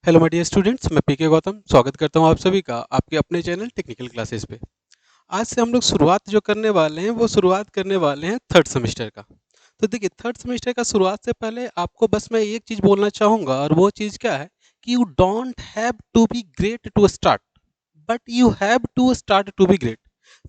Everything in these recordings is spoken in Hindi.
हेलो माय डियर स्टूडेंट्स, मैं पीके गौतम स्वागत करता हूं आप सभी का आपके अपने चैनल टेक्निकल क्लासेस पे। आज से हम लोग शुरुआत जो करने वाले हैं वो शुरुआत करने वाले हैं थर्ड सेमेस्टर का। तो देखिए, थर्ड सेमेस्टर का शुरुआत से पहले आपको बस मैं एक चीज़ बोलना चाहूँगा, और वो चीज़ क्या है कि you don't have to be great to start, but you have to start to be great.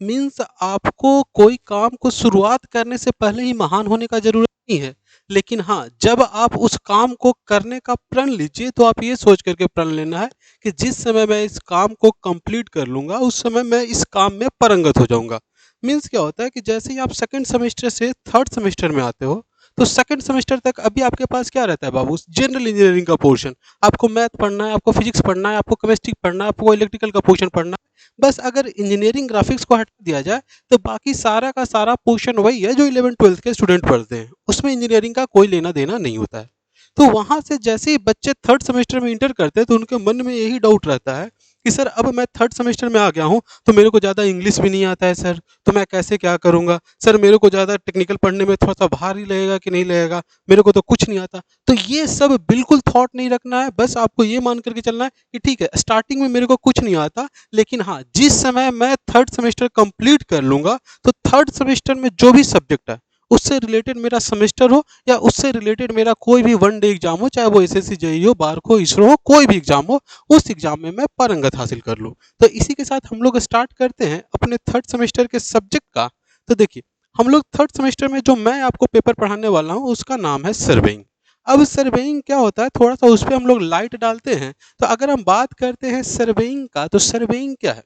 Means आपको कोई काम को शुरुआत करने से पहले ही महान होने का ज़रूरत नहीं है। लेकिन हाँ, जब आप उस काम को करने का प्रण लीजिए तो आप ये सोच करके प्रण लेना है कि जिस समय मैं इस काम को कंप्लीट कर लूँगा, उस समय मैं इस काम में पारंगत हो जाऊँगा। मीन्स क्या होता है कि जैसे ही आप सेकंड सेमेस्टर से थर्ड सेमेस्टर में आते हो, तो सेकंड सेमेस्टर तक अभी आपके पास क्या रहता है बाबू? जनरल इंजीनियरिंग का पोर्शन। आपको मैथ पढ़ना है, आपको फिजिक्स पढ़ना है, आपको केमिस्ट्री पढ़ना है, आपको इलेक्ट्रिकल का पोर्शन पढ़ना है। बस अगर इंजीनियरिंग ग्राफिक्स को हटा दिया जाए, तो बाकी सारा का सारा पोर्शन वही है जो 11th-12th के स्टूडेंट पढ़ते हैं। उसमें इंजीनियरिंग का कोई लेना-देना नहीं होता है। तो वहाँ से जैसे ही बच्चे थर्ड सेमेस्टर में इंटर करते हैं, तो उनके मन में यही डाउट रहता है कि सर, अब मैं थर्ड सेमेस्टर में आ गया हूँ, तो मेरे को ज़्यादा इंग्लिश भी नहीं आता है सर, तो मैं कैसे क्या करूँगा? सर, मेरे को ज़्यादा टेक्निकल पढ़ने में थोड़ा-सा भारी लगेगा कि नहीं लगेगा? मेरे को तो कुछ नहीं आता। तो ये सब बिल्कुल थॉट नहीं रखना है, बस आपको ये मान कर के चलना है कि ठीक है, स्टार्टिंग में मेरे को कुछ नहीं आता, लेकिन हाँ, जिस समय मैं थर्ड सेमेस्टर कंप्लीट कर लूँगा, तो थर्ड सेमेस्टर में जो भी सब्जेक्ट है, उससे रिलेटेड मेरा सेमेस्टर हो या उससे रिलेटेड मेरा कोई भी वन डे एग्जाम हो, चाहे वो एसएससी जेईई हो, बार्क हो, इसरो हो, कोई भी एग्जाम हो, उस एग्जाम में मैं पारंगत हासिल कर लूँ। तो इसी के साथ हम लोग स्टार्ट करते हैं अपने थर्ड सेमेस्टर के सब्जेक्ट का। तो देखिए, हम लोग थर्ड सेमेस्टर में जो मैं आपको पेपर पढ़ाने वाला हूँ, उसका नाम है सर्वेइंग। अब सर्वेइंग क्या होता है, थोड़ा सा उस पर हम लोग लाइट डालते हैं। तो अगर हम बात करते हैं सर्वेइंग का, तो सर्वेइंग क्या है?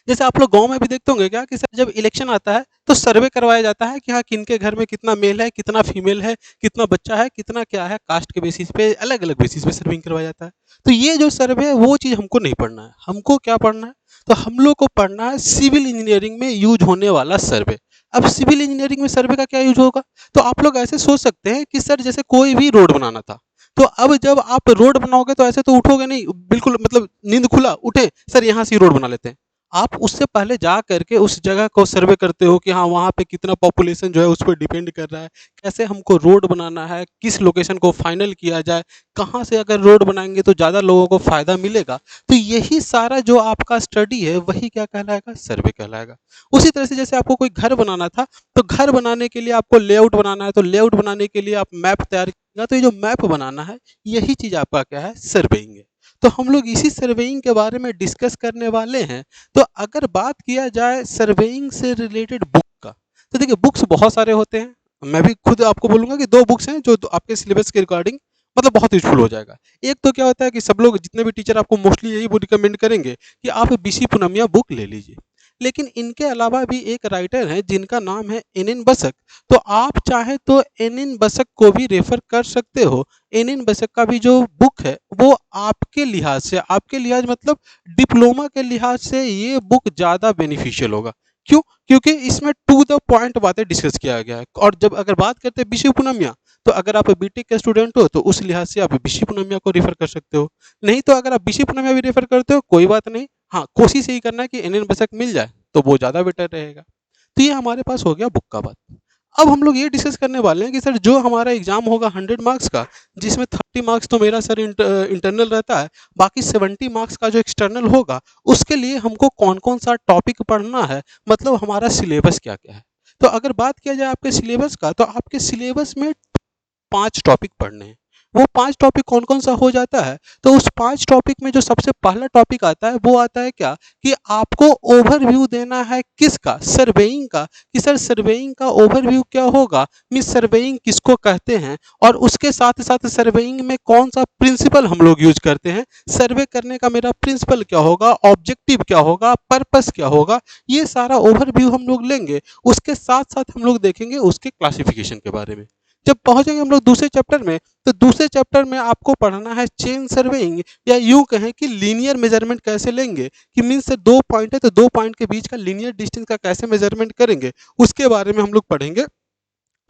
जैसे आप लोग गाँव में भी देखते होंगे क्या कि सर, जब इलेक्शन आता है तो सर्वे करवाया जाता है कि हाँ, किनके घर में कितना मेल है, कितना फीमेल है, कितना बच्चा है, कितना क्या है, कास्ट के बेसिस पे अलग-अलग बेसिस पे सर्विंग करवाया जाता है। तो ये जो सर्वे है वो चीज़ हमको नहीं पढ़ना है। हमको क्या पढ़ना है? तो हम लोग को पढ़ना है सिविल इंजीनियरिंग में यूज़ होने वाला सर्वे। अब सिविल इंजीनियरिंग में सर्वे का क्या यूज़ होगा? तो आप लोग ऐसे सोच सकते हैं कि सर, जैसे कोई भी रोड बनाना था, तो अब जब आप रोड बनाओगे तो ऐसे तो उठोगे नहीं, बिल्कुल मतलब नींद खुला, उठे, सर यहाँ से ही रोड बना लेते हैं। आप उससे पहले जा करके उस जगह को सर्वे करते हो कि हाँ, वहाँ पे कितना पॉपुलेशन जो है उस पे डिपेंड कर रहा है, कैसे हमको रोड बनाना है, किस लोकेशन को फाइनल किया जाए, कहाँ से अगर रोड बनाएँगे तो ज़्यादा लोगों को फ़ायदा मिलेगा। तो यही सारा जो आपका स्टडी है वही क्या कहलाएगा? सर्वे कहलाएगा। उसी तरह से जैसे आपको कोई घर बनाना था, तो घर बनाने के लिए आपको लेआउट बनाना है, तो लेआउट बनाने के लिए आप मैप तैयार कीजिएगा, तो ये जो मैप बनाना है, यही चीज़ आपका क्या है? सर्वेइंग है। तो हम लोग इसी सर्वेइंग के बारे में डिस्कस करने वाले हैं। तो अगर बात किया जाए सर्वेइंग से रिलेटेड बुक का, तो देखिए, बुक्स बहुत सारे होते हैं। मैं भी खुद आपको बोलूँगा कि 2 बुक्स हैं जो आपके सिलेबस के रिगार्डिंग मतलब बहुत यूज़फुल हो जाएगा। एक तो क्या होता है कि सब लोग जितने भी टीचर आपको मोस्टली यही वो रिकमेंड करेंगे कि आप बीसी पूनमिया बुक ले लीजिए। लेकिन इनके अलावा भी एक राइटर हैं जिनका नाम है एन.एन. बसक। तो आप चाहें तो एन.एन. बसक को भी रेफ़र कर सकते हो। एन.एन. बसक का भी जो बुक है, वो आपके लिहाज से, आपके लिहाज मतलब डिप्लोमा के लिहाज से ये बुक ज़्यादा बेनिफिशियल होगा। क्यों? क्योंकि इसमें टू द पॉइंट बातें डिस्कस किया गया है। और जब अगर बात करते हैं बीसी पूनमिया, तो अगर आप बीटेक के स्टूडेंट हो तो उस लिहाज से आप बीसी पूनमिया को रेफ़र कर सकते हो। नहीं तो अगर आप बीसी पूनमिया भी रेफ़र करते हो, कोई बात नहीं। हाँ, कोशिश यही करना है कि एन.एन. बसक मिल जाए, तो वो ज़्यादा बेटर रहेगा। तो ये हमारे पास हो गया बुक का बात। अब हम लोग ये डिस्कस करने वाले हैं कि सर, जो हमारा एग्ज़ाम होगा 100 मार्क्स का, जिसमें 30 मार्क्स तो मेरा सर इंटरनल रहता है, बाकी 70 मार्क्स का जो एक्सटर्नल होगा, उसके लिए हमको कौन-कौन सा टॉपिक पढ़ना है, मतलब हमारा सिलेबस क्या-क्या है। तो अगर बात किया जाए आपके सिलेबस का, तो आपके सिलेबस में 5 टॉपिक पढ़ने हैं। वो 5 टॉपिक कौन-कौन सा हो जाता है? तो उस 5 टॉपिक में जो सबसे पहला टॉपिक आता है, वो आता है क्या? कि आपको ओवरव्यू देना है किसका? सर्वेइंग का। कि सर, सर्वेइंग का ओवरव्यू क्या होगा? मीन्स सर्वेइंग किसको कहते हैं? और उसके साथ-साथ सर्वेइंग में कौन-सा प्रिंसिपल हम लोग यूज़ करते हैं? सर्वे करने का मेरा प्रिंसिपल क्या होगा? ऑब्जेक्टिव क्या होगा? पर्पस क्या होगा? ये सारा ओवरव्यू हम लोग लेंगे। उसके साथ-साथ हम लोग देखेंगे उसके क्लासिफिकेशन के बारे में। जब पहुँचेंगे हम लोग दूसरे चैप्टर में, तो दूसरे चैप्टर में आपको पढ़ना है चेन सर्वेइंग, या यूँ कहें कि लीनियर मेज़रमेंट कैसे लेंगे, कि मीन्स 2 पॉइंट है तो 2 पॉइंट के बीच का लीनियर डिस्टेंस का कैसे मेज़रमेंट करेंगे, उसके बारे में हम लोग पढ़ेंगे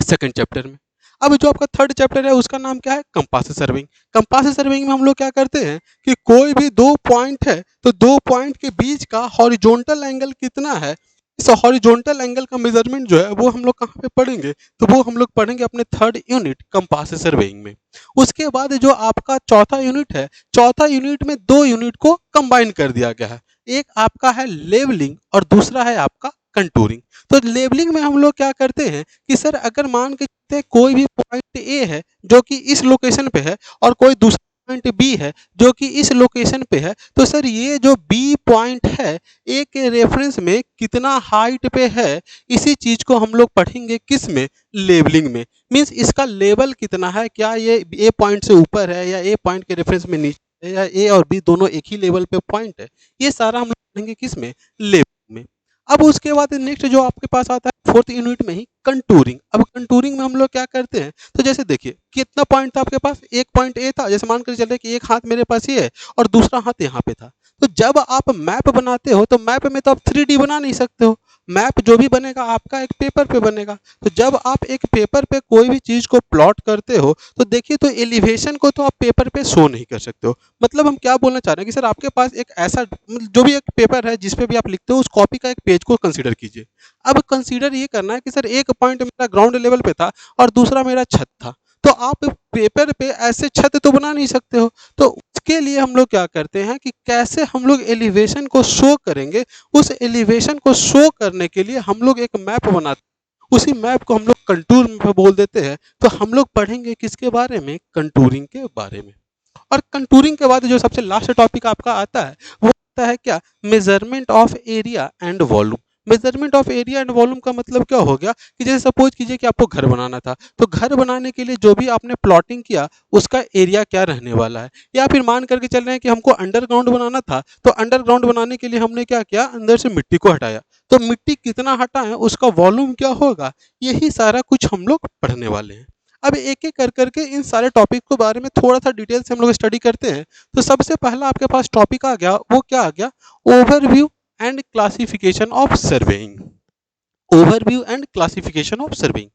सेकंड चैप्टर में। अब जो आपका थर्ड चैप्टर है उसका नाम क्या है? Compass serving. कंपास सर्विंग में हम लोग क्या करते हैं कि कोई भी 2 पॉइंट है, तो 2 पॉइंट के बीच का हॉरिजॉन्टल एंगल कितना है, इस हॉरिजॉन्टल एंगल का मेजरमेंट जो है वो हम लोग कहाँ पे पढ़ेंगे, तो वो हम लोग पढ़ेंगे अपने थर्ड यूनिट कंपास सर्वेइंग में। उसके बाद जो आपका चौथा यूनिट है, चौथा यूनिट में दो यूनिट को कंबाइन कर दिया गया है। एक आपका है लेवलिंग और दूसरा है आपका कंटूरिंग। तो लेवलिंग में हम लोग क्या करते हैं कि सर अगर मान के चलते हैं कोई भी पॉइंट ए है जो कि इस लोकेशन पे है और कोई दूसरा पॉइंट बी है जो कि इस लोकेशन पे है, तो सर ये जो बी पॉइंट है ए के रेफरेंस में कितना हाइट पे है, इसी चीज को हम लोग पढ़ेंगे किस में, लेवलिंग में। मींस इसका लेवल कितना है, क्या ये ए पॉइंट से ऊपर है या ए पॉइंट के रेफरेंस में नीचे है या ए और बी दोनों एक ही लेवल पे पॉइंट है, ये सारा हम लोग पढ़ेंगे किस में, लेवलिंग में। अब उसके बाद नेक्स्ट जो आपके पास आता है फोर्थ यूनिट में ही कंटूरिंग। अब कंटूरिंग में हम लोग क्या करते हैं, तो जैसे देखिए कितना पॉइंट था आपके पास, एक पॉइंट ए था, जैसे मान कर चल रहे कि एक हाथ मेरे पास ये है और दूसरा हाथ यहाँ पे था। तो जब आप मैप बनाते हो तो मैप में तो आप 3D बना नहीं सकते हो, मैप जो भी बनेगा आपका एक पेपर पे बनेगा। तो जब आप एक पेपर पे कोई भी चीज़ को प्लॉट करते हो तो देखिए, तो एलिवेशन को तो आप पेपर पे शो नहीं कर सकते हो। मतलब हम क्या बोलना चाह रहे हैं कि सर आपके पास एक ऐसा जो भी एक पेपर है जिस पे भी आप लिखते हो, उस कॉपी का एक पेज को कंसीडर कीजिए। अब कंसीडर ये करना है कि सर एक पॉइंट मेरा ग्राउंड लेवल पे था और दूसरा मेरा छत था, तो आप पेपर पे ऐसे छत तो बना नहीं सकते हो। तो उसके लिए हम लोग क्या करते हैं कि कैसे हम लोग एलिवेशन को शो करेंगे, उस एलिवेशन को शो करने के लिए हम लोग एक मैप बनाते हैं, उसी मैप को हम लोग कंटूर में बोल देते हैं। तो हम लोग पढ़ेंगे किसके बारे में, कंटूरिंग के बारे में। और कंटूरिंग के बाद जो सबसे लास्ट टॉपिक आपका आता है वो आता है क्या, measurement of area and volume. Measurement of area and volume का मतलब क्या हो गया कि जैसे सपोज कीजिए कि आपको घर बनाना था, तो घर बनाने के लिए जो भी आपने प्लॉटिंग किया उसका एरिया क्या रहने वाला है। या फिर मान करके चल रहे हैं कि हमको अंडरग्राउंड बनाना था, तो अंडरग्राउंड बनाने के लिए हमने क्या किया, अंदर से मिट्टी को हटाया, तो मिट्टी कितना हटाएं उसका वॉल्यूम क्या होगा, यही सारा कुछ हम लोग पढ़ने वाले हैं। अब एक एक कर करके इन सारे टॉपिक के बारे में थोड़ा सा डिटेल से हम लोग स्टडी करते हैं। तो सबसे पहला आपके पास टॉपिक आ गया, वो क्या आ गया, overview and classification of surveying. Overview and classification of surveying.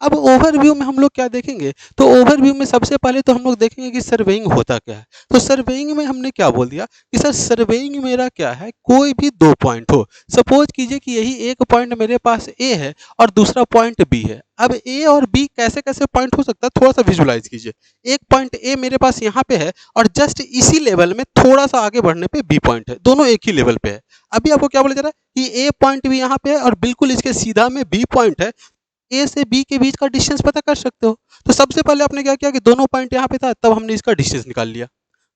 अब ओवरव्यू में हम लोग क्या देखेंगे, तो ओवरव्यू में सबसे पहले तो हम लोग देखेंगे कि सर्वेइंग होता क्या है। तो सर्वेइंग में हमने क्या बोल दिया कि सर सर्वेइंग मेरा क्या है, कोई भी दो पॉइंट हो, सपोज कीजिए कि यही एक पॉइंट मेरे पास ए है और दूसरा पॉइंट बी है। अब ए और बी कैसे कैसे पॉइंट हो सकता है, थोड़ा सा विजुलाइज कीजिए। एक पॉइंट ए मेरे पास यहाँ पे है और जस्ट इसी लेवल में थोड़ा सा आगे बढ़ने पे बी पॉइंट है, दोनों एक ही लेवल पे है। अभी आपको क्या बोला जा रहा है कि ए पॉइंट भी यहाँ पे है और बिल्कुल इसके सीधा में बी पॉइंट है, ए से बी के बीच का डिस्टेंस पता कर सकते हो। तो सबसे पहले आपने क्या किया कि दोनों पॉइंट यहाँ पे था, तब हमने इसका डिस्टेंस निकाल लिया।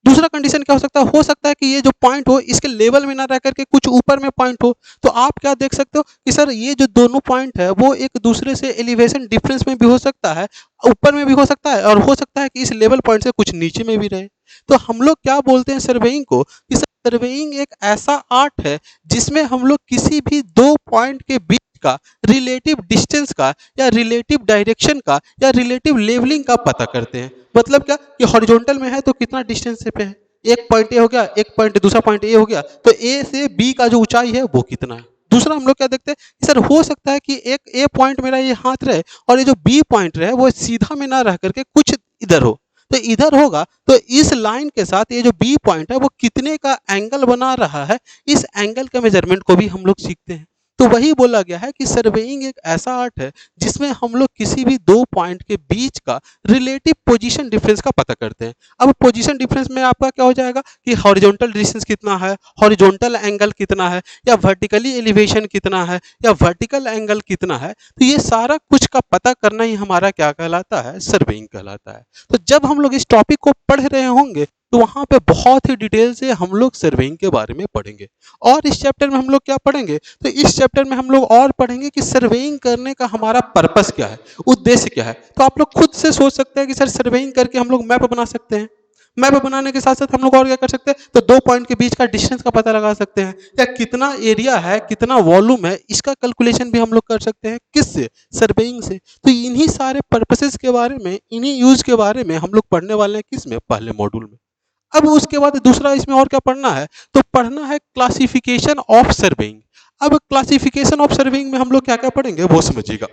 दूसरा कंडीशन क्या हो सकता है कि ये जो पॉइंट हो इसके लेवल में ना रह करके कुछ ऊपर में पॉइंट हो। तो आप क्या देख सकते हो कि सर ये जो दोनों पॉइंट है वो एक दूसरे से एलिवेशन डिफरेंस में भी हो सकता है, ऊपर में भी हो सकता है और हो सकता है कि इस लेवल पॉइंट से कुछ नीचे में भी रहे। तो हम लोग क्या बोलते हैं सर्वेइंग को कि सर्वेइंग एक ऐसा आर्ट है जिसमें हम लोग किसी भी दो पॉइंट के बीच का रिलेटिव डिस्टेंस का या रिलेटिव डायरेक्शन का या रिलेटिव लेवलिंग का पता करते हैं। मतलब क्या कि हॉरिजॉन्टल में है तो कितना डिस्टेंस पे है, एक पॉइंट ए हो गया, एक पॉइंट दूसरा पॉइंट ए हो गया, तो ए से बी का जो ऊंचाई है वो कितना है। दूसरा हम लोग क्या देखते हैं कि सर हो सकता है कि एक ए पॉइंट मेरा ये हाथ रहे और ये जो बी पॉइंट रहे वो सीधा में ना रह करके कुछ इधर हो। तो इधर होगा तो इस लाइन के साथ ये जो बी पॉइंट है वो कितने का एंगल बना रहा है, इस एंगल के मेजरमेंट को भी हम लोग सीखते हैं। तो वही बोला गया है कि सर्वेइंग एक ऐसा आर्ट है जिसमें हम लोग किसी भी दो पॉइंट के बीच का रिलेटिव पोजीशन डिफरेंस का पता करते हैं। अब पोजीशन डिफरेंस में आपका क्या हो जाएगा कि हॉरिजॉन्टल डिस्टेंस कितना है, हॉरिजॉन्टल एंगल कितना है, या वर्टिकली एलिवेशन कितना है, या वर्टिकल एंगल कितना है। तो ये सारा कुछ का पता करना ही हमारा क्या कहलाता है, सर्वेइंग कहलाता है। तो जब हम लोग इस टॉपिक को पढ़ रहे होंगे तो वहां पे बहुत ही डिटेल से हम लोग सर्वेइंग के बारे में पढ़ेंगे। और इस चैप्टर में हम लोग क्या पढ़ेंगे, तो इस चैप्टर में हम लोग और पढ़ेंगे कि सर्वेइंग करने का हमारा पर्पस क्या है, उद्देश्य क्या है। तो आप लोग खुद से सोच सकते हैं कि सर सर्वेइंग करके हम लोग मैप बना सकते हैं। मैप बनाने के साथ साथ हम लोग और क्या कर सकते हैं, तो दो पॉइंट के बीच का डिस्टेंस का पता लगा सकते हैं, या कितना एरिया है कितना वॉल्यूम है इसका कैलकुलेशन भी हम लोग कर सकते हैं, किससे, सर्वेइंग से। तो इन्हीं सारे पर्पसेस के बारे में, इन्हीं यूज के बारे में हम लोग पढ़ने वाले हैं किस में, पहले मॉड्यूल में। अब उसके बाद दूसरा इसमें और क्या पढ़ना है, तो पढ़ना है क्लासिफिकेशन ऑफ सर्वेइंग। अब क्लासिफिकेशन ऑफ सर्वेइंग में हम लोग क्या क्या पढ़ेंगे वो समझिएगा।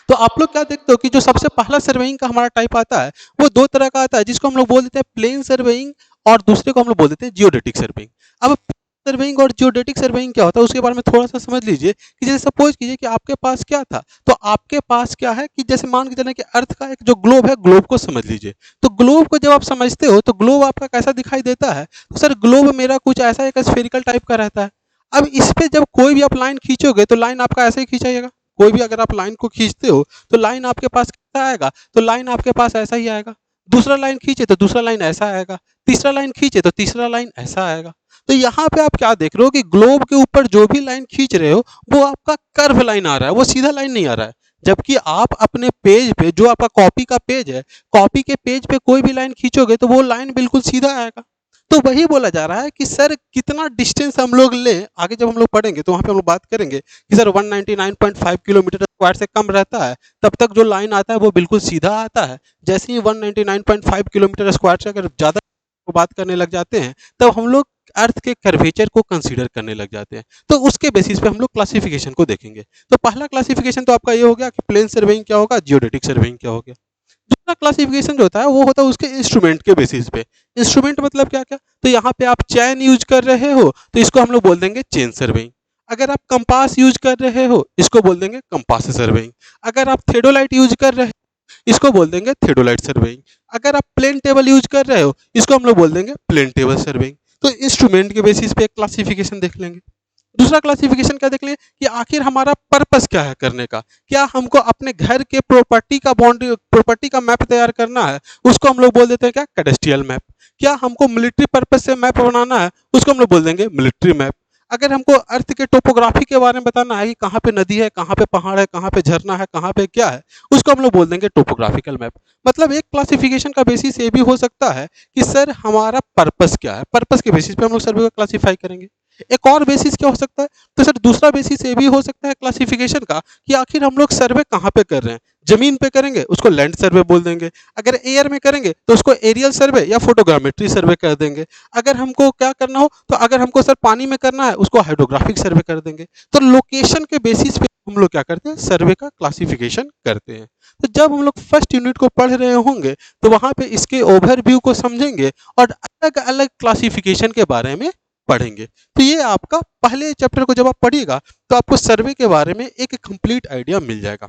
तो आप लोग क्या देखते हो कि जो सबसे पहला सर्वेइंग का हमारा टाइप आता है वो दो तरह का आता है, जिसको हम लोग बोल देते हैं प्लेन सर्वेइंग और दूसरे को हम लोग बोल देते हैं जियोडेटिक सर्वेइंग। अब सर्वेइंग और जियोडेटिक सर्वेइंग क्या होता है उसके बारे में थोड़ा सा समझ लीजिए कि जैसे सपोज कीजिए कि आपके पास क्या था, तो आपके पास क्या है कि जैसे मान के चलें कि अर्थ का एक जो ग्लोब है, ग्लोब को समझ लीजिए। तो ग्लोब को जब आप समझते हो तो ग्लोब आपका कैसा दिखाई देता है, तो सर ग्लोब मेरा कुछ ऐसा एक स्फेरिकल टाइप का रहता है। अब इस पे जब कोई भी आप लाइन खींचोगे तो लाइन आपका ऐसे ही खींचाइएगा। कोई भी अगर आप लाइन को खींचते हो तो लाइन आपके पास कैसा आएगा, तो लाइन आपके पास ऐसा ही आएगा। दूसरा लाइन खींचे तो दूसरा लाइन ऐसा आएगा, तीसरा लाइन खींचे तो तीसरा लाइन ऐसा आएगा। तो यहाँ पे आप क्या देख रहे हो कि ग्लोब के ऊपर जो भी लाइन खींच रहे हो वो आपका कर्व लाइन आ रहा है, वो सीधा लाइन नहीं आ रहा है। जबकि आप अपने पेज पे जो आपका कॉपी का पेज है, कॉपी के पेज पे कोई भी लाइन खींचोगे तो वो लाइन बिल्कुल सीधा आएगा। तो वही बोला जा रहा है कि सर कितना डिस्टेंस हम लोग लें, आगे जब हम लोग पढ़ेंगे तो वहाँ पे हम लोग बात करेंगे कि सर 199.5 किलोमीटर स्क्वायर से कम रहता है तब तक जो लाइन आता है वो बिल्कुल सीधा आता है। जैसे ही 199.5 किलोमीटर स्क्वायर से अगर ज़्यादा बात करने लग जाते हैं तब हम लोग अर्थ के कर्वेचर को कंसीडर करने लग जाते हैं। तो उसके बेसिस पे हम लोग क्लासिफिकेशन को देखेंगे। तो पहला क्लासिफिकेशन तो आपका ये हो गया कि प्लेन सर्वेइंग क्या होगा, जियोडेटिक सर्वेइंग क्या हो गया। दूसरा क्लासिफिकेशन जो होता है वो होता है उसके इंस्ट्रूमेंट के बेसिस पे। इंस्ट्रूमेंट मतलब क्या क्या, तो यहाँ पे आप चैन यूज कर रहे हो तो इसको हम लोग बोल देंगे चेन सर्वेइंग। अगर आप कंपास यूज कर रहे हो इसको बोल देंगे कंपास सर्वेइंग। अगर आप थेडोलाइट यूज कर रहे हो इसको बोल देंगे थेडोलाइट सर्वेइंग। अगर आप प्लेन टेबल यूज कर रहे हो इसको हम लोग बोल देंगे प्लेन टेबल सर्वेइंग। तो इंस्ट्रूमेंट के बेसिस पे एक क्लासिफिकेशन देख लेंगे। दूसरा क्लासिफिकेशन क्या देख लें कि आखिर हमारा पर्पस क्या है करने का। क्या हमको अपने घर के प्रॉपर्टी का बाउंड्री प्रॉपर्टी का मैप तैयार करना है, उसको हम लोग बोल देते हैं क्या, कैडेस्ट्रियल मैप। क्या हमको मिलिट्री पर्पस से मैप बनाना है, उसको हम लोग बोल देंगे मिलिट्री मैप। अगर हमको अर्थ के टोपोग्राफी के बारे में बताना है कि कहाँ पे नदी है, कहाँ पे पहाड़ है, कहाँ पे झरना है, कहाँ पे क्या है, उसको हम लोग बोल देंगे टोपोग्राफिकल मैप। मतलब एक क्लासिफिकेशन का बेसिस ये भी हो सकता है कि सर हमारा पर्पस क्या है, पर्पस के बेसिस पे हम लोग सर्वे को क्लासीफाई करेंगे। एक और बेसिस क्या हो सकता है, तो सर दूसरा बेसिस ये भी हो सकता है क्लासिफिकेशन का कि आखिर हम लोग सर्वे कहाँ पे कर रहे हैं। जमीन पे करेंगे उसको लैंड सर्वे बोल देंगे, अगर एयर में करेंगे तो उसको एरियल सर्वे या फोटोग्रामेट्री सर्वे कर देंगे। अगर हमको क्या करना हो, तो अगर हमको सर पानी में करना है उसको हाइड्रोग्राफिक सर्वे कर देंगे। तो लोकेशन के बेसिस पे हम लोग क्या करते हैं, सर्वे का क्लासिफिकेशन करते हैं। तो जब हम लोग फर्स्ट यूनिट को पढ़ रहे होंगे तो वहाँ पे इसके ओवरव्यू को समझेंगे और अलग अलग क्लासिफिकेशन के बारे में पढ़ेंगे। तो ये आपका पहले चैप्टर को जब आप पढ़िएगा तो आपको सर्वे के बारे में एक कंप्लीट आइडिया मिल जाएगा।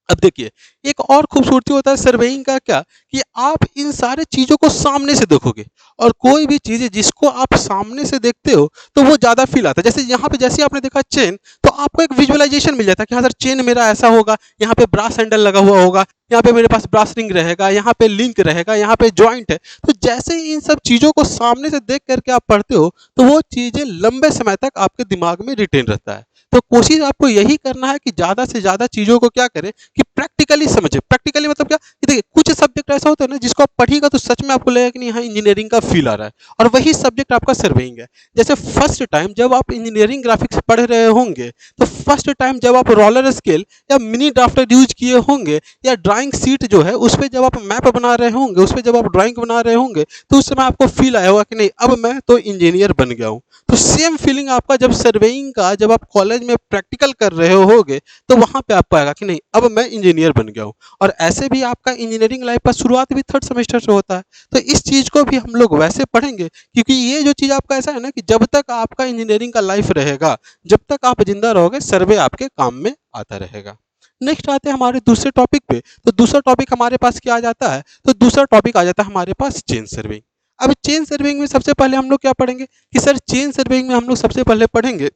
अब देखिए एक और खूबसूरती होता है सर्वेइंग का क्या, कि आप इन सारे चीज़ों को सामने से देखोगे और कोई भी चीज़ जिसको आप सामने से देखते हो तो वो ज़्यादा फील आता है। जैसे यहाँ पे जैसे आपने देखा चेन, तो आपको एक विजुअलाइजेशन मिल जाता है कि हाँ सर चेन मेरा ऐसा होगा, यहाँ पे ब्रास हैंडल लगा हुआ होगा, यहाँ पे मेरे पास ब्रास रिंग रहेगा, यहाँ पे लिंक रहेगा, यहाँ पे जॉइंट है। तो जैसे ही इन सब चीज़ों को सामने से देख करके आप पढ़ते हो तो वो चीज़ें लंबे समय तक आपके दिमाग में रिटेन रहता है। तो कोशिश आपको यही करना है कि ज़्यादा से ज़्यादा चीज़ों को क्या करें कि प्रैक्टिकली समझे। प्रैक्टिकली मतलब क्या, कि देखिए कुछ सब्जेक्ट ऐसा होता है ना जिसको आप पढ़िएगा तो सच में आपको लगेगा कि नहीं हाँ इंजीनियरिंग का फील आ रहा है, और वही सब्जेक्ट आपका सर्वेइंग है। जैसे फर्स्ट टाइम जब आप इंजीनियरिंग ग्राफिक्स पढ़ रहे होंगे तो फर्स्ट टाइम जब आप रोलर स्केल या मिनी ड्राफ्टर यूज किए होंगे या ड्राइंग सीट जो है उस पर जब आप मैप बना रहे होंगे, उस पर जब आप ड्राइंग बना रहे होंगे तो उस समय आपको फील आया होगा कि नहीं अब मैं तो इंजीनियर बन गया हूँ। तो सेम फीलिंग आपका जब सर्वेइंग का जब आप कॉलेज में प्रैक्टिकल कर रहे होगे तो वहाँ पे आपको आएगा कि नहीं अब मैं इंजीनियर बन गया हूँ। और ऐसे भी आपका इंजीनियरिंग लाइफ का शुरुआत भी थर्ड सेमेस्टर से होता है। तो इस चीज़ को भी हम लोग वैसे पढ़ेंगे क्योंकि ये जो चीज़ आपका ऐसा है ना कि जब तक आपका इंजीनियरिंग का लाइफ रहेगा, जब तक आप जिंदा रहोगे, सर्वे आपके काम में आता रहेगा। नेक्स्ट आते हैं हमारे दूसरे टॉपिक पे। तो दूसरा टॉपिक हमारे पास क्या आ जाता है, तो दूसरा टॉपिक आ जाता है हमारे पास चेन सर्वेइंग। अब चेन सर्वेइंग में सबसे पहले हम लोग क्या पढ़ेंगे कि सर चेन सर्वेइंग में हम लोग सबसे पहले पढ़ेंगे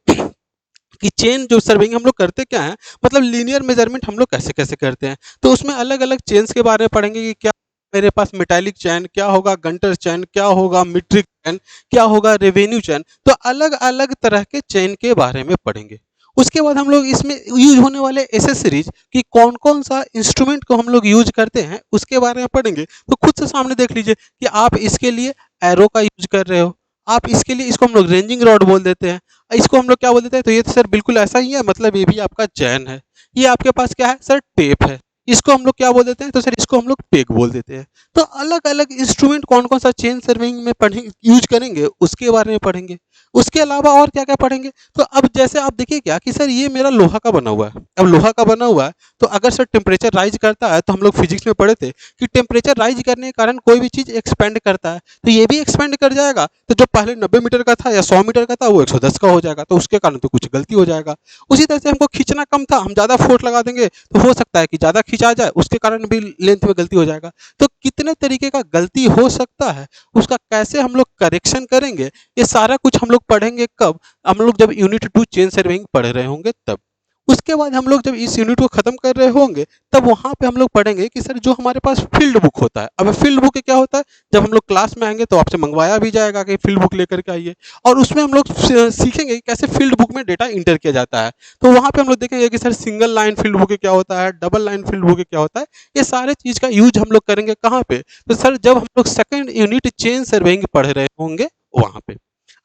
कि चेन जो सर्वेइंग हम लोग करते क्या है, मतलब लीनियर मेजरमेंट हम लोग कैसे कैसे करते हैं। तो उसमें अलग अलग चेन्स के बारे में पढ़ेंगे कि क्या मेरे पास मेटालिक चैन क्या होगा, गंटर चैन क्या होगा, मीट्रिक चैन क्या होगा, रेवेन्यू चैन। तो अलग अलग तरह के चेन के बारे में पढ़ेंगे। उसके बाद हम लोग इसमें यूज होने वाले एसेसरीज कि कौन कौन सा इंस्ट्रूमेंट को हम लोग यूज करते हैं उसके बारे में पढ़ेंगे। तो खुद से सामने देख लीजिए कि आप इसके लिए एरो का यूज कर रहे हो, आप इसके लिए इसको हम लोग रेंजिंग रॉड बोल देते हैं, इसको हम लोग क्या बोल देते हैं, तो ये तो सर बिल्कुल ऐसा ही है, मतलब ये भी आपका चैन है। ये आपके पास क्या है सर, टेप है। इसको हम लोग क्या बोल देते हैं, तो सर इसको हम लोग पेग बोल देते हैं। तो अलग अलग इंस्ट्रूमेंट कौन कौन सा चेन सर्विंग में पढ़ेंगे, यूज करेंगे, उसके बारे में पढ़ेंगे। उसके अलावा और क्या क्या पढ़ेंगे, तो अब जैसे आप देखिए क्या कि सर ये मेरा लोहा का बना हुआ है, अब लोहा का बना हुआ है तो अगर सर टेम्परेचर राइज करता है, तो हम लोग फिजिक्स में पढ़े थे कि टेम्परेचर राइज करने के कारण कोई भी चीज़ एक्सपेंड करता है, तो ये भी एक्सपेंड कर जाएगा, तो जो पहले 90 मीटर का था या 100 मीटर का था वो 110 का हो जाएगा, तो उसके कारण तो कुछ गलती हो जाएगा। उसी तरह से हमको खींचना कम था, हम ज़्यादा फोर्स लगा देंगे तो हो सकता है कि ज़्यादा खींचा जाए, उसके कारण भी लेंथ में गलती हो जाएगा। तो कितने तरीके का गलती हो सकता है, उसका कैसे हम लोग करेक्शन करेंगे, ये सारा कुछ हम लोग पढ़ेंगे कब, हम लोग जब यूनिट 2 चेन सर्विंग पढ़ रहे होंगे तब। उसके बाद हम लोग जब इस यूनिट को खत्म कर रहे होंगे तब वहाँ पे हम लोग पढ़ेंगे कि सर जो हमारे पास फील्ड बुक होता है, अब फील्ड बुक क्या होता है, जब हम लोग क्लास में आएंगे तो आपसे मंगवाया भी जाएगा कि फील्ड बुक लेकर के आइए, और उसमें हम लोग सीखेंगे कि कैसे फील्ड बुक में डेटा इंटर किया जाता है। तो वहाँ पे हम लोग देखेंगे कि sir single line field book क्या होता है, डबल लाइन फील्ड बुक क्या होता है, ये सारे चीज़ का यूज हम लोग करेंगे कहाँ पे, तो सर जब हम लोग सेकेंड यूनिट चेन सर्वेइंग पढ़ रहे होंगे वहाँ पे।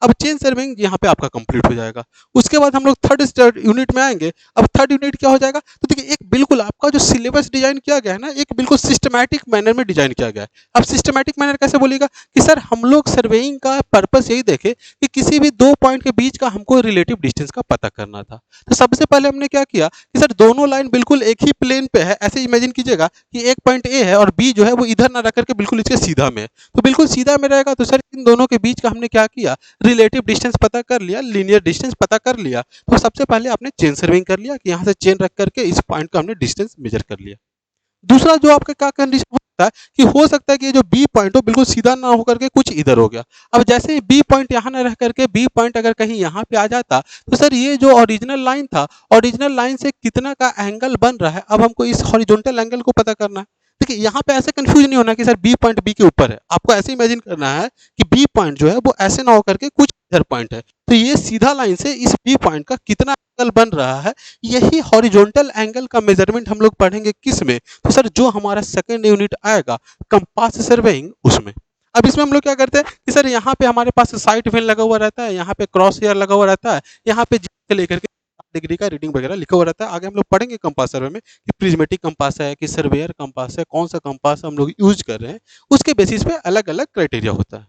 अब चेन सर्विंग यहाँ पे आपका कंप्लीट हो जाएगा। उसके बाद हम लोग थर्ड यूनिट में आएंगे। अब थर्ड यूनिट क्या हो जाएगा, तो देखिए एक बिल्कुल आपका जो सिलेबस डिजाइन किया गया है ना, एक बिल्कुल सिस्टमैटिक मैनर में डिजाइन किया गया है। अब सिस्टमैटिक मैनर कैसे बोलिएगा कि सर हम लोग सर्वेइंग का पर्पस यही देखे कि किसी भी दो पॉइंट के बीच का हमको रिलेटिव डिस्टेंस का पता करना था। तो सबसे पहले हमने क्या किया कि सर दोनों लाइन बिल्कुल एक ही प्लेन पे है, ऐसे इमेजिन कीजिएगा कि एक पॉइंट ए है और बी जो है वो इधर ना रख करके बिल्कुल इसके सीधा में है, तो बिल्कुल सीधा में रहेगा। तो सर इन दोनों के बीच का हमने क्या किया, रिलेटिव डिस्टेंस पता कर लिया, लीनियर डिस्टेंस पता कर लिया। तो सबसे पहले आपने चेन सर्विंग कर लिया कि यहाँ से चेन रख करके इस पॉइंट का हमने डिस्टेंस मेजर कर लिया। दूसरा जो आपका क्या कंडीशन हो सकता है कि हो सकता है कि ये जो बी पॉइंट हो बिल्कुल सीधा ना होकर के कुछ इधर हो गया। अब जैसे ही बी पॉइंट यहाँ ना रह करके बी पॉइंट अगर कहीं यहाँ पे आ जाता, तो सर ये जो ओरिजिनल लाइन था, ओरिजिनल लाइन से कितना का एंगल बन रहा है, अब हमको इस हॉरिजॉन्टल एंगल को पता करना है। देखिए यहाँ पे ऐसे कंफ्यूज नहीं होना कि सर बी पॉइंट बी के ऊपर है, आपको ऐसे इमेजिन करना है कि बी पॉइंट जो है वो ऐसे ना होकर के कुछ इधर पॉइंट है, तो ये सीधा लाइन से इस बी पॉइंट का कितना एंगल बन रहा है, यही हॉरिजॉन्टल एंगल का मेजरमेंट हम लोग पढ़ेंगे किस में, तो सर जो हमारा सेकंड यूनिट आएगा कंपास सर्वेइंग उसमें। अब इसमें हम लोग क्या करते हैं कि सर यहाँ पे हमारे पास साइड वेल लगा हुआ रहता है, यहाँ पे क्रॉस हेयर लगा हुआ रहता है, यहाँ पे लेकर के डिग्री का रीडिंग वगैरह लिखा हुआ रहता है। आगे हम लोग पढ़ेंगे कंपास सर्वे में कि प्रिज्मेटिक कंपास है कि सर्वेयर कंपास है, कौन सा कंपास हम लोग यूज कर रहे हैं, उसके बेसिस पे अलग अलग क्राइटेरिया होता है।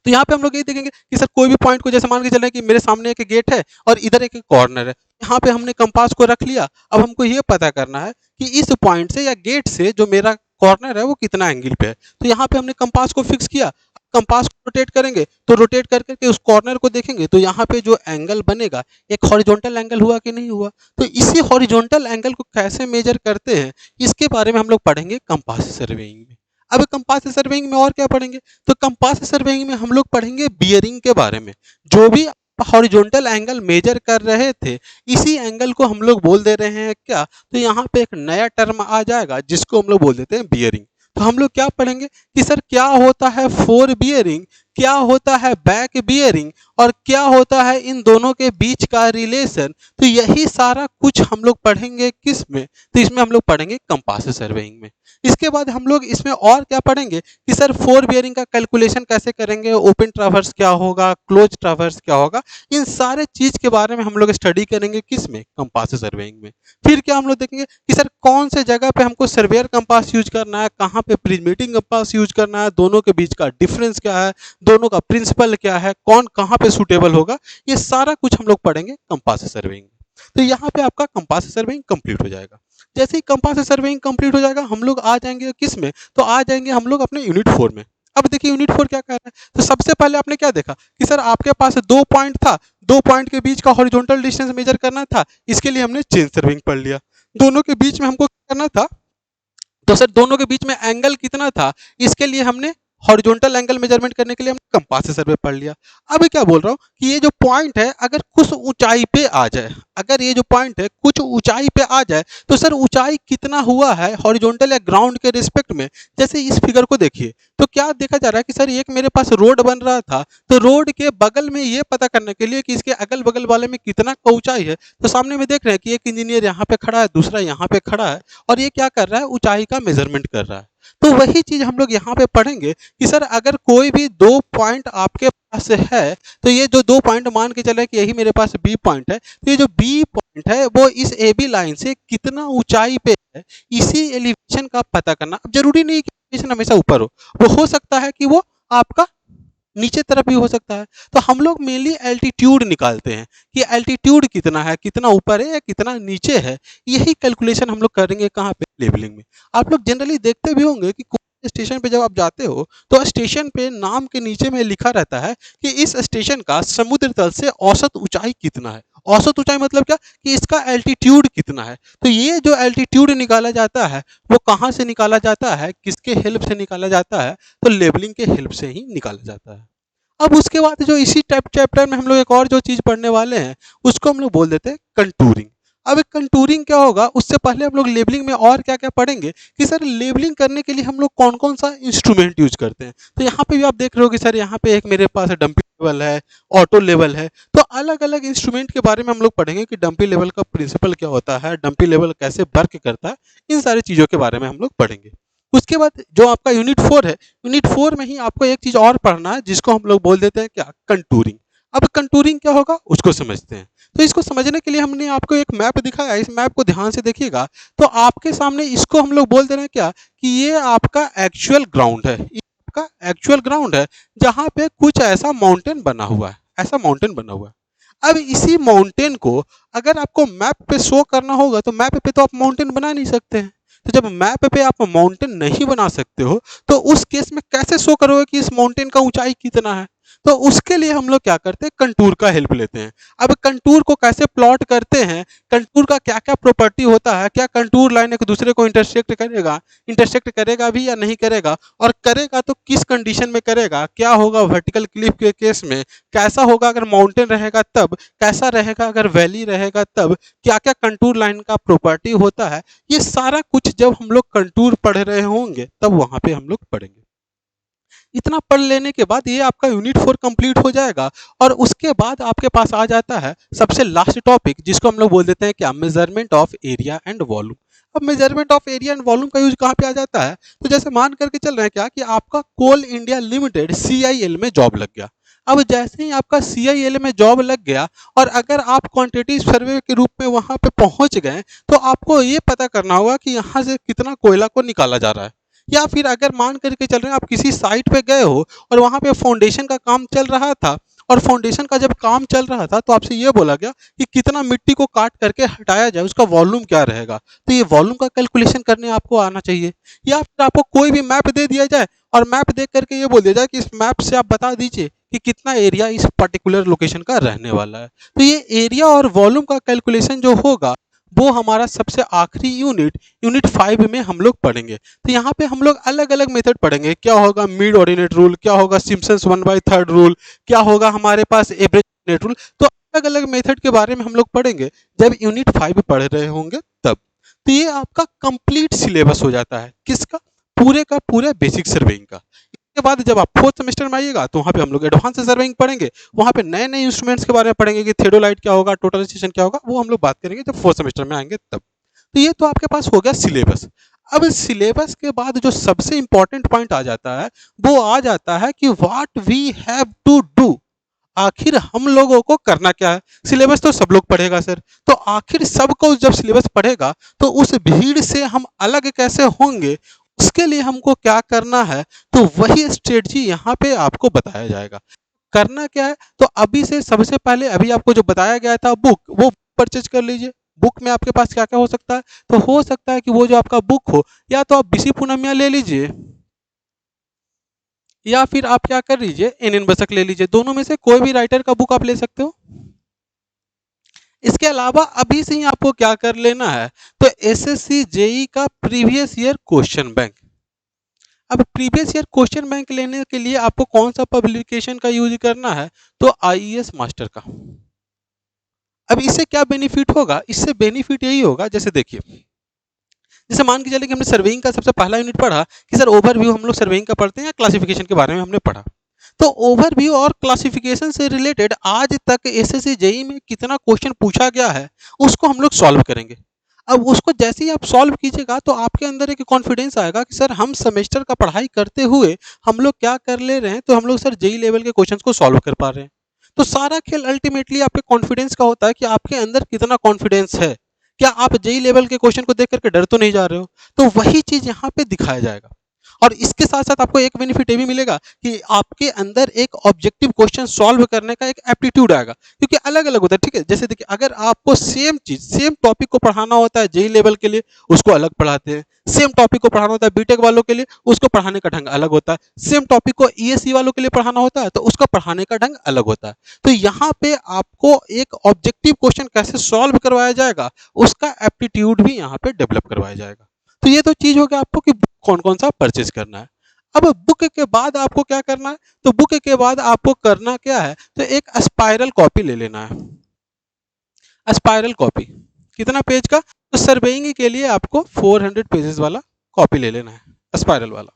तो यहाँ पे हम लोग ये देखेंगे कि सर कोई भी पॉइंट को जैसे मान के चले कि मेरे सामने एक गेट है और इधर एक कॉर्नर है, यहाँ पे हमने कंपास को रख लिया। अब हमको ये पता करना है कि इस पॉइंट से या गेट से जो मेरा कॉर्नर है वो कितना एंगल पे है, तो यहाँ पे हमने कंपास को फिक्स किया। कंपास को रोटेट करेंगे तो रोटेट कर करके उस कॉर्नर को देखेंगे, तो यहाँ पे जो एंगल बनेगा एक हॉरिजॉन्टल एंगल हुआ कि नहीं हुआ, तो इसी हॉरिजॉन्टल एंगल को कैसे मेजर करते हैं इसके बारे में हम लोग पढ़ेंगे कंपास सर्वेइंग में। अब कंपास सर्वेइंग में और क्या पढ़ेंगे, तो कंपास सर्वेइंग में हम लोग पढ़ेंगे बियरिंग के बारे में। जो भी हॉरिजॉन्टल एंगल मेजर कर रहे थे, इसी एंगल को हम लोग बोल दे रहे हैं क्या, तो यहाँ पे एक नया टर्म आ जाएगा जिसको हम लोग बोल देते हैं बियरिंग। तो हम लोग क्या पढ़ेंगे कि सर क्या होता है फोर बियरिंग, क्या होता है बैक बियरिंग, और क्या होता है इन दोनों के बीच का रिलेशन। तो यही सारा कुछ हम लोग पढ़ेंगे किस में, तो इसमें हम लोग पढ़ेंगे कंपास सर्वेइंग में। इसके बाद हम लोग इसमें और क्या पढ़ेंगे कि सर फोर बियरिंग का कैलकुलेशन कैसे करेंगे, ओपन ट्रावर्स क्या होगा, क्लोज ट्रावर्स क्या होगा, इन सारे चीज के बारे में हम लोग स्टडी करेंगे किस में, कंपास सर्वेइंग में। फिर क्या हम लोग देखेंगे कि सर कौन से जगह पे हमको सर्वेयर कंपास यूज करना है, कहाँ पे प्रिज्मेटिक कंपास यूज करना है, दोनों के बीच का डिफरेंस क्या है, दोनों का प्रिंसिपल क्या है, कौन कहाँ पे सूटेबल होगा, ये सारा कुछ हम लोग पढ़ेंगे कंपास सर्वेइंग में। तो यहाँ पे आपका कंपास सर्वेइंग कंप्लीट हो जाएगा। जैसे ही कंपास सर्वेइंग कंप्लीट हो जाएगा हम लोग आ जाएंगे किस में, तो आ जाएंगे हम लोग अपने यूनिट 4 में। अब देखिए यूनिट 4 क्या कर रहा है, तो सबसे पहले आपने क्या देखा कि सर आपके पास दो पॉइंट था, दो पॉइंट के बीच का हॉरिजॉन्टल डिस्टेंस मेजर करना था, इसके लिए हमने चेन सर्वेइंग पढ़ लिया। दोनों के बीच में हमको क्या करना था, तो सर दोनों के बीच में एंगल कितना था, इसके लिए हमने हॉरिजॉन्टल एंगल मेजरमेंट करने के लिए हमने कंपास सर्वे पढ़ लिया। अब क्या बोल रहा हूँ कि ये जो पॉइंट है अगर कुछ ऊंचाई पे आ जाए, अगर ये जो पॉइंट है कुछ ऊंचाई पे आ जाए, तो सर ऊंचाई कितना हुआ है हॉरिजॉन्टल या ग्राउंड के रिस्पेक्ट में। जैसे इस फिगर को देखिए तो क्या देखा जा रहा है कि सर एक मेरे पास रोड बन रहा था, तो रोड के बगल में ये पता करने के लिए कि इसके अगल बगल वाले में कितना ऊंचाई है, तो सामने में देख रहे हैं कि एक इंजीनियर यहाँ पे खड़ा है, दूसरा यहाँ पे खड़ा है, और ये क्या कर रहा है, ऊंचाई का मेजरमेंट कर रहा है। तो वही चीज हम लोग यहाँ पे पढ़ेंगे कि सर अगर कोई भी दो पॉइंट आपके पास है, तो ये जो दो पॉइंट मान के चले कि यही मेरे पास बी पॉइंट है, तो ये जो बी पॉइंट है वो इस ए बी लाइन से कितना ऊंचाई पे है, इसी एलिवेशन का पता करना। अब जरूरी नहीं कि एलिवेशन हमेशा ऊपर हो, वो हो सकता है कि वो आपका नीचे तरफ भी हो सकता है। तो हम लोग मेनली एल्टीट्यूड निकालते हैं कि एल्टीट्यूड कितना है, कितना ऊपर है या कितना नीचे है। यही कैलकुलेशन हम लोग करेंगे कहाँ पे, लेवलिंग में। आप लोग जनरली देखते भी होंगे कि कोई स्टेशन पे जब आप जाते हो तो स्टेशन पे नाम के नीचे में लिखा रहता है कि इस स्टेशन का समुद्र तल से औसत ऊंचाई कितना है। औसत ऊंचाई मतलब क्या, कि इसका एल्टीट्यूड कितना है। तो ये जो एल्टीट्यूड निकाला जाता है वो कहाँ से निकाला जाता है, किसके हेल्प से निकाला जाता है, तो लेबलिंग के हेल्प से ही निकाला जाता है। अब उसके बाद जो इसी टाइप चैप्टर में हम लोग एक और जो चीज़ पढ़ने वाले हैं उसको हम लोग बोल देते हैं कंटूरिंग। अब कंटूरिंग क्या होगा, उससे पहले हम लोग लेबलिंग में और क्या क्या पढ़ेंगे कि सर लेबलिंग करने के लिए हम लोग कौन कौन सा इंस्ट्रूमेंट यूज करते हैं। तो यहाँ पे भी आप देख रहे हो कि सर यहाँ पे एक मेरे पास डंपी लेवल है, ऑटो लेवल है। तो अलग अलग इंस्ट्रूमेंट के बारे में हम लोग पढ़ेंगे कि डंपी लेवल का प्रिंसिपल क्या होता है, डंपी लेवल कैसे वर्क करता है, इन सारी चीज़ों के बारे में हम लोग पढ़ेंगे। उसके बाद जो आपका यूनिट 4 है, यूनिट 4 में ही आपको एक चीज़ और पढ़ना है जिसको हम लोग बोल देते हैं क्या, कंटूरिंग। अब कंटूरिंग क्या होगा उसको समझते हैं। तो इसको समझने के लिए हमने आपको एक मैप दिखाया, इस मैप को ध्यान से देखिएगा। तो आपके सामने इसको हम लोग बोल दे रहे हैं क्या, कि ये आपका एक्चुअल ग्राउंड है, ये आपका एक्चुअल ग्राउंड है जहाँ पे कुछ ऐसा माउंटेन बना हुआ है, ऐसा माउंटेन बना हुआ है। अब इसी माउंटेन को अगर आपको मैप पे शो करना होगा तो मैप पे तो आप माउंटेन बना नहीं सकते हैं। तो जब मैप पे आप माउंटेन नहीं बना सकते हो तो उस केस में कैसे शो करोगे कि इस माउंटेन का ऊंचाई कितना है। तो उसके लिए हम लोग क्या करते हैं, कंटूर का हेल्प लेते हैं। अब कंटूर को कैसे प्लॉट करते हैं, कंटूर का क्या क्या प्रॉपर्टी होता है, क्या कंटूर लाइन एक दूसरे को इंटरसेक्ट करेगा भी या नहीं करेगा, और करेगा तो किस कंडीशन में करेगा, क्या होगा वर्टिकल क्लिफ के केस में, कैसा होगा अगर माउंटेन रहेगा तब, कैसा रहेगा अगर वैली रहेगा तब, क्या क्या कंटूर लाइन का प्रॉपर्टी होता है। ये सारा कुछ जब हम लोग कंटूर पढ़ रहे होंगे तब वहां पे हम लोग पढ़ेंगे। इतना पढ़ लेने के बाद ये आपका यूनिट 4 कंप्लीट हो जाएगा। और उसके बाद आपके पास आ जाता है सबसे लास्ट टॉपिक जिसको हम लोग बोल देते हैं क्या, measurement of area and volume. अब measurement of area and volume का यूज कहाँ पे आ जाता है, तो जैसे मान करके चल रहे हैं क्या कि आपका कोल इंडिया लिमिटेड CIL में जॉब लग गया। अब जैसे ही आपका CIL में जॉब लग गया और अगर आप क्वांटिटी सर्वे के रूप में वहां पे पहुंच गए तो आपको ये पता करना होगा कि यहाँ से कितना कोयला को निकाला जा रहा है। या फिर अगर मान करके चल रहे हैं आप किसी साइट पे गए हो और वहां पे फाउंडेशन का काम चल रहा था, और फाउंडेशन का जब काम चल रहा था तो आपसे ये बोला गया कि कितना मिट्टी को काट करके हटाया जाए, उसका वॉल्यूम क्या रहेगा। तो ये वॉल्यूम का कैलकुलेशन करने आपको आना चाहिए। या फिर आपको कोई भी मैप दे दिया जाए और मैप देख करके ये बोल दिया जाए कि इस मैप से आप बता दीजिए कि कितना एरिया इस पर्टिकुलर लोकेशन का रहने वाला है। तो ये एरिया और वॉल्यूम का कैलकुलेशन जो होगा वो हमारा सबसे आखिरी यूनिट 5 में हम लोग पढ़ेंगे। तो यहाँ पे हम लोग अलग अलग मेथड पढ़ेंगे, क्या होगा मिड ऑर्डिनेट रूल, क्या होगा सिम्पसन्स 1/3 रूल, क्या होगा हमारे पास एवरेज ऑर्डिनेट रूल। तो अलग अलग मेथड के बारे में हम लोग पढ़ेंगे जब यूनिट 5 पढ़ रहे होंगे तब। तो ये आपका कंप्लीट सिलेबस हो जाता है किसका, पूरे का पूरे बेसिक सर्वेइंग का। इसके बाद जब आप 4th सेमेस्टर में आइएगा तो वहाँ पे हम लोग एडवांस सर्वेइंग पढ़ेंगे, वहाँ पे नए नए इंस्ट्रूमेंट्स के बारे में पढ़ेंगे कि थियोडोलाइट क्या होगा, टोटल स्टेशन क्या होगा, वो हम लोग बात करेंगे जब 4th सेमेस्टर में आएंगे तब। तो ये तो आपके पास हो गया सिलेबस। अब सिलेबस के बाद जो सबसे इंपॉर्टेंट पॉइंट आ जाता है वो आ जाता है कि what we have to do, आखिर हम लोगों को करना क्या है। सिलेबस तो सब लोग पढ़ेगा सर, तो आखिर सबको जब सिलेबस पढ़ेगा तो उस भीड़ से हम अलग कैसे होंगे, उसके लिए हमको क्या करना है, तो वही स्ट्रेटजी यहाँ पे आपको बताया जाएगा। करना क्या है, तो अभी से सबसे पहले अभी आपको जो बताया गया था बुक, वो परचेज कर लीजिए। बुक में आपके पास क्या क्या हो सकता है, तो हो सकता है कि वो जो आपका बुक हो, या तो आप बीसी पूनमिया ले लीजिए या फिर आप क्या कर लीजिए NN बसक ले लीजिए। दोनों में से कोई भी राइटर का बुक आप ले सकते हो। इसके अलावा अभी से ही आपको क्या कर लेना है, तो SSC JEE का प्रीवियस ईयर क्वेश्चन बैंक। अब प्रीवियस ईयर क्वेश्चन बैंक लेने के लिए आपको कौन सा पब्लिकेशन का यूज करना है, तो IES मास्टर का। अब इससे क्या बेनिफिट होगा, इससे बेनिफिट यही होगा, जैसे देखिए, जैसे मान के चले कि हमने सर्वेइंग का सबसे पहला यूनिट पढ़ा कि सर ओवरव्यू हम लोग सर्वेइंग का पढ़ते हैं या क्लासिफिकेशन के बारे में हमने पढ़ा। तो ओवरव्यू और क्लासिफिकेशन से रिलेटेड आज तक SSC JEE में कितना क्वेश्चन पूछा गया है उसको हम लोग सॉल्व करेंगे। अब उसको जैसे ही आप सॉल्व कीजिएगा तो आपके अंदर एक कॉन्फिडेंस आएगा कि सर हम सेमेस्टर का पढ़ाई करते हुए हम लोग क्या कर ले रहे हैं, तो हम लोग सर JEE लेवल के क्वेश्चंस को सॉल्व कर पा रहे हैं। तो सारा खेल अल्टीमेटली आपके कॉन्फिडेंस का होता है कि आपके अंदर कितना कॉन्फिडेंस है। क्या आप जेई लेवल के क्वेश्चन को देख करके डर तो नहीं जा रहे हो? तो वही चीज़ यहाँ पे दिखाया जाएगा। और इसके साथ-साथ आपको एक बेनिफिट ये भी मिलेगा कि आपके अंदर एक ऑब्जेक्टिव क्वेश्चन सॉल्व करने का एक एप्टीट्यूड आएगा, क्योंकि अलग-अलग होता है, ठीक है? जैसे देखिए, अगर आपको सेम चीज़, सेम टॉपिक को पढ़ाना होता है जेईई लेवल के लिए, उसको अलग पढ़ाते हैं। सेम टॉपिक को पढ़ाना होता है बीटेक वालों के लिए, उसको पढ़ाने का ढंग अलग होता है। सेम टॉपिक को ईएसई वालों के लिए पढ़ाना होता है, तो उसका पढ़ाने का ढंग अलग होता है। तो यहाँ पे आपको एक ऑब्जेक्टिव क्वेश्चन कैसे सॉल्व करवाया जाएगा, उसका एप्टीट्यूड भी यहाँ पे डेवलप करवाया जाएगा। तो ये तो चीज़ हो गया आपको कि बुक कौन-कौन सा परचेज़ करना है। अब बुक के बाद आपको क्या करना है? तो बुक के बाद आपको करना क्या है? तो एक स्पाइरल कॉपी ले लेना है। स्पाइरल कॉपी कितना पेज का? तो सर्वेइंग के लिए आपको 400 पेजेस वाला कॉपी ले लेना है, स्पाइरल वाला।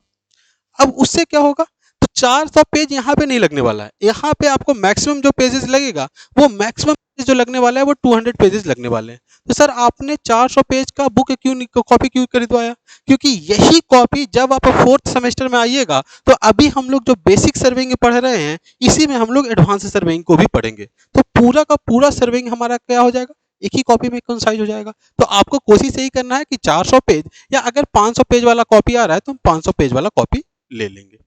अब उससे क्या होगा? तो 400 पेज यहाँ पे नहीं लगने वाला है। यहाँ पे आपको मैक्सिमम जो पेजेस लगेगा, वो मैक्सिमम पेज जो लगने वाला है वो 200 पेजेस लगने वाले हैं। तो सर आपने 400 पेज का बुक क्यों कॉपी क्यों खरीदवाया? क्योंकि यही कॉपी जब आप 4th सेमेस्टर में आइएगा, तो अभी हम लोग जो बेसिक सर्वेइंग पढ़ रहे हैं, इसी में हम लोग एडवांस सर्वेइंग को भी पढ़ेंगे। तो पूरा का पूरा सर्वेइंग हमारा क्या हो जाएगा? एक ही कॉपी में कंसाइज हो जाएगा। तो आपको कोशिश यही करना है कि 400 पेज, या अगर 500 पेज वाला कॉपी आ रहा है तो हम 500 पेज वाला कॉपी ले लेंगे।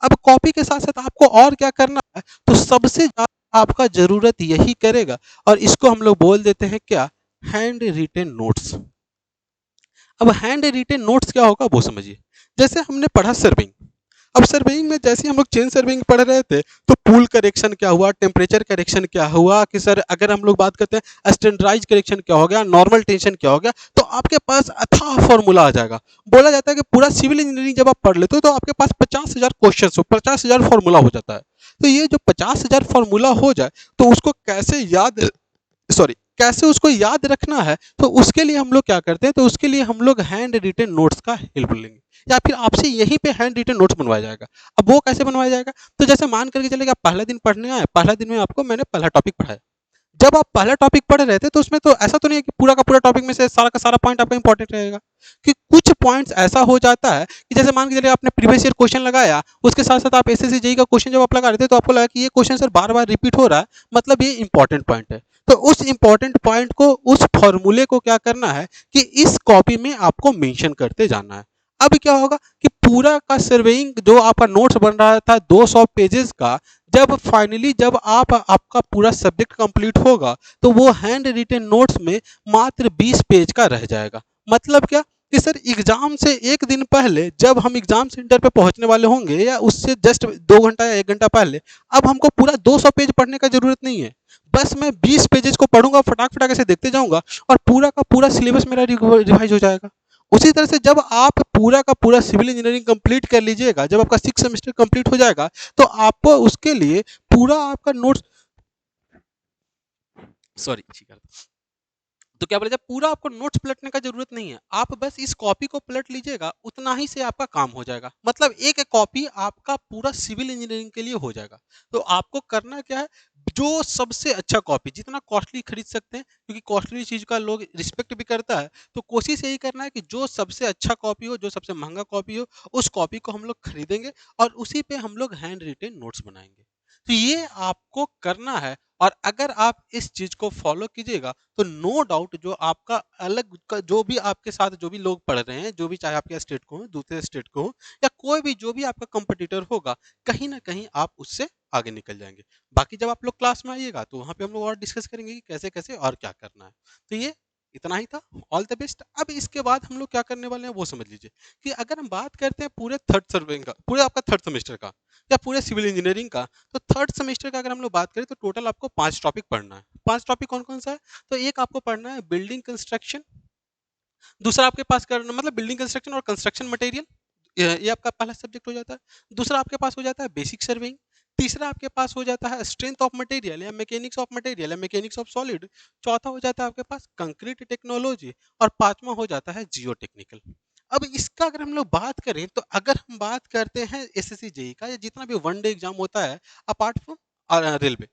अब कॉपी के साथ-साथ आपको और क्या करना है? तो सबसे ज़्यादा आपका ज़रूरत यही करेगा, और इसको हम लोग बोल देते हैं क्या? Hand retain notes. अब हैंड रिटेन नोट्स क्या होगा वो समझिए। जैसे हमने पढ़ा सर्विंग, अब सर्वेइंग में जैसे ही हम लोग चेन सर्वेइंग पढ़ रहे थे, तो पूल करेक्शन क्या हुआ, टेम्परेचर करेक्शन क्या हुआ, कि सर अगर हम लोग बात करते हैं स्टैंडर्डाइज करेक्शन क्या हो गया, नॉर्मल टेंशन क्या हो गया, तो आपके पास अथाह फॉर्मूला आ जाएगा। बोला जाता है कि पूरा सिविल इंजीनियरिंग जब आप पढ़ लेते हो तो आपके पास 50,000 क्वेश्चन हो, 50,000 फॉर्मूला हो जाता है। तो ये जो 50,000 फॉर्मूला हो जाए, तो उसको कैसे याद, सॉरी, कैसे उसको याद रखना है, तो उसके लिए हम लोग क्या करते हैं? तो उसके लिए हम लोग हैंड रिटेन नोट्स का हेल्प लेंगे, या फिर आपसे यहीं पे हैंड रिटेन नोट्स बनवाया जाएगा। अब वो कैसे बनवाया जाएगा? तो जैसे मान करके चलिए कि आप पहला दिन पढ़ने आए, पहला दिन में आपको मैंने पहला टॉपिक पढ़ाया। जब आप पहला टॉपिक पढ़ रहे थे, तो उसमें तो ऐसा तो नहीं है कि पूरा का पूरा टॉपिक में से सारा का सारा पॉइंट आपका इंपॉर्टेंट रहेगा, कि कुछ पॉइंट्स ऐसा हो जाता है कि जैसे मान के चलिए आपने प्रीवियस ईयर क्वेश्चन लगाया, उसके साथ साथ आप एसएससी जेईई का क्वेश्चन जब आप लगा रहे थे, तो आपको लगा कि ये क्वेश्चन सर बार बार रिपीट हो रहा है, मतलब ये इंपॉर्टेंट पॉइंट है। तो उस इंपॉर्टेंट पॉइंट को, उस फॉर्मूले को क्या करना है कि इस कॉपी में आपको मेंशन करते जाना है। अब क्या होगा कि पूरा का सर्वेइंग जो आपका नोट्स बन रहा था 200 पेजेस का, जब फाइनली जब आपका पूरा सब्जेक्ट कंप्लीट होगा, तो वो हैंड रिटेन नोट्स में मात्र 20 पेज का रह जाएगा। मतलब क्या? कि सर एग्जाम से एक दिन पहले जब हम एग्जाम सेंटर पे पहुंचने वाले होंगे, या उससे जस्ट 2 घंटा या 1 घंटा पहले, अब हमको पूरा 200 पेज पढ़ने का जरूरत नहीं है। बस मैं 20 पेजेस को पढ़ूंगा, फटाक फटाक ऐसे देखते जाऊंगा, और पूरा का पूरा सिलेबस मेरा रिवाइज हो जाएगा। उसी तरह से जब आप पूरा का पूरा सिविल इंजीनियरिंग कंप्लीट कर लीजिएगा, जब आपका 6 सेमेस्टर कंप्लीट हो जाएगा, तो आपको उसके लिए पूरा आपका नोट्स, सॉरी, तो क्या बोला जाए, पूरा आपको नोट्स पलटने का जरूरत नहीं है। आप बस इस कॉपी को पलट लीजिएगा, उतना ही से आपका काम हो जाएगा। मतलब एक कॉपी आपका पूरा सिविल इंजीनियरिंग के लिए हो जाएगा। तो आपको करना क्या है? जो सबसे अच्छा कॉपी, जितना कॉस्टली खरीद सकते हैं, क्योंकि कॉस्टली चीज का लोग रिस्पेक्ट भी करता है, तो कोशिश यही करना है कि जो सबसे अच्छा कॉपी हो, जो सबसे महंगा कॉपी हो, उस कॉपी को हम लोग खरीदेंगे, और उसी पे हम लोग हैंड रिटेन नोट्स बनाएंगे। तो ये आपको करना है, और अगर आप इस चीज को फॉलो कीजिएगा, तो नो डाउट जो आपका अलग जो भी आपके साथ जो भी लोग पढ़ रहे हैं, जो भी चाहे आपके स्टेट को हो, दूसरे स्टेट को हो, या कोई भी जो भी आपका कंपटीटर होगा, कहीं ना कहीं आप उससे आगे निकल जाएंगे। बाकी जब आप लोग क्लास में आइएगा, तो वहां पे हम लोग और डिस्कस करेंगे कि कैसे कैसे और क्या करना है। तो ये इतना ही था। All the best. अब इसके बाद हम लोग क्या करने वाले हैं वो समझ लीजिए, कि अगर हम बात करते हैं पूरे थर्ड सर्विंग का, पूरे आपका थर्ड सेमेस्टर का, या पूरे सिविल इंजीनियरिंग का, तो थर्ड सेमेस्टर का अगर हम लोग बात करें, तो टोटल आपको 5 टॉपिक पढ़ना है। 5 टॉपिक कौन कौन सा है? तो एक आपको पढ़ना है बिल्डिंग कंस्ट्रक्शन, दूसरा आपके पास करना मतलब बिल्डिंग कंस्ट्रक्शन और कंस्ट्रक्शन मटेरियल, ये आपका पहला सब्जेक्ट हो जाता है। दूसरा आपके पास हो जाता है बेसिक सर्वेइंग। तीसरा आपके पास हो जाता है स्ट्रेंथ ऑफ मटेरियल, या मैकेनिक्स ऑफ मटेरियल, या मैकेनिक्स ऑफ सॉलिड। चौथा हो जाता है आपके पास कंक्रीट टेक्नोलॉजी, और पांचवा हो जाता है जियो टेक्निकल। अब इसका अगर हम लोग बात करें, तो अगर हम बात करते हैं एसएससी जेई का, या जितना भी वनडे एग्जाम होता है अपार्ट फ्रॉम रेलवे,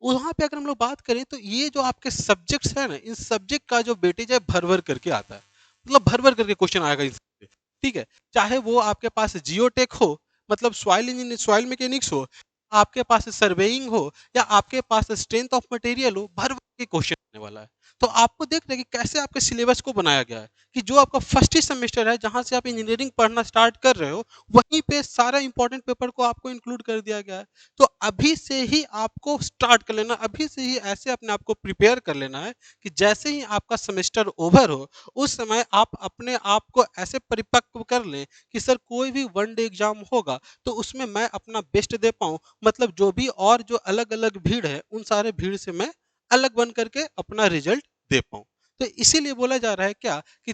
वहां पे अगर हम लोग बात करें, तो ये जो आपके सब्जेक्ट्स है ना, इन सब्जेक्ट का जो वेटेज है भर भर करके आता है। मतलब भर भर करके क्वेश्चन आएगा इनसे, ठीक है? चाहे वो आपके पास जियोटेक हो, मतलब सॉइल इंजीनियर, सॉइल मैकेनिक्स हो, आपके पास सर्वेइंग हो या आपके पास स्ट्रेंथ ऑफ मटेरियल हो, भर भर के क्वेश्चन आने वाला है। तो आपको देखना है कि कैसे आपके सिलेबस को बनाया गया है, कि जो आपका फर्स्ट ही सेमेस्टर है, जहाँ से आप इंजीनियरिंग पढ़ना स्टार्ट कर रहे हो, वहीं पे सारा इंपॉर्टेंट पेपर को आपको इंक्लूड कर दिया गया है। तो अभी से ही आपको स्टार्ट कर लेना, अभी से ही ऐसे अपने आप को प्रिपेयर कर लेना है कि जैसे ही आपका सेमेस्टर ओवर हो, उस समय आप अपने आप को ऐसे परिपक्व कर लें कि सर कोई भी वन डे एग्ज़ाम होगा, तो उसमें मैं अपना बेस्ट दे पाऊँ। मतलब जो भी और जो अलग-अलग भीड़ है, उन सारे भीड़ से मैं अलग बन करके अपना रिज़ल्ट दे पाऊँ। तो इसीलिए बोला जा रहा है क्या कि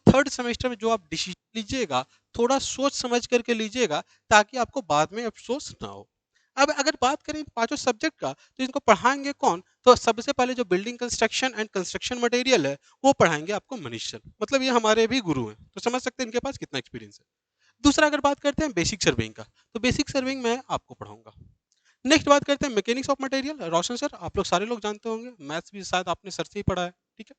थर्ड सेमेस्टर में जो आप डिसीज़न लीजिएगा, थोड़ा सोच समझ करके लीजिएगा, ताकि आपको बाद में अफ़सोस ना हो। अब अगर बात करें इन पाँचों सब्जेक्ट का, तो इनको पढ़ाएँगे कौन? तो सबसे पहले जो building construction and construction material है, वो पढ़ाएँगे आपको मनीष सर। मतलब ये हमारे भी गुरु हैं, तो समझ सकते हैं इनके पास कितना एक्सपीरियंस है। दूसरा अगर बात करते हैं बेसिक सर्वेइंग का, तो बेसिक सर्वेइंग मैं आपको पढ़ाऊँगा। नेक्स्ट बात करते हैं mechanics of material, Roshan sir आप लोग सारे लोग जानते होंगे, मैथ्स भी शायद आपने सर से ही पढ़ा है, ठीक है?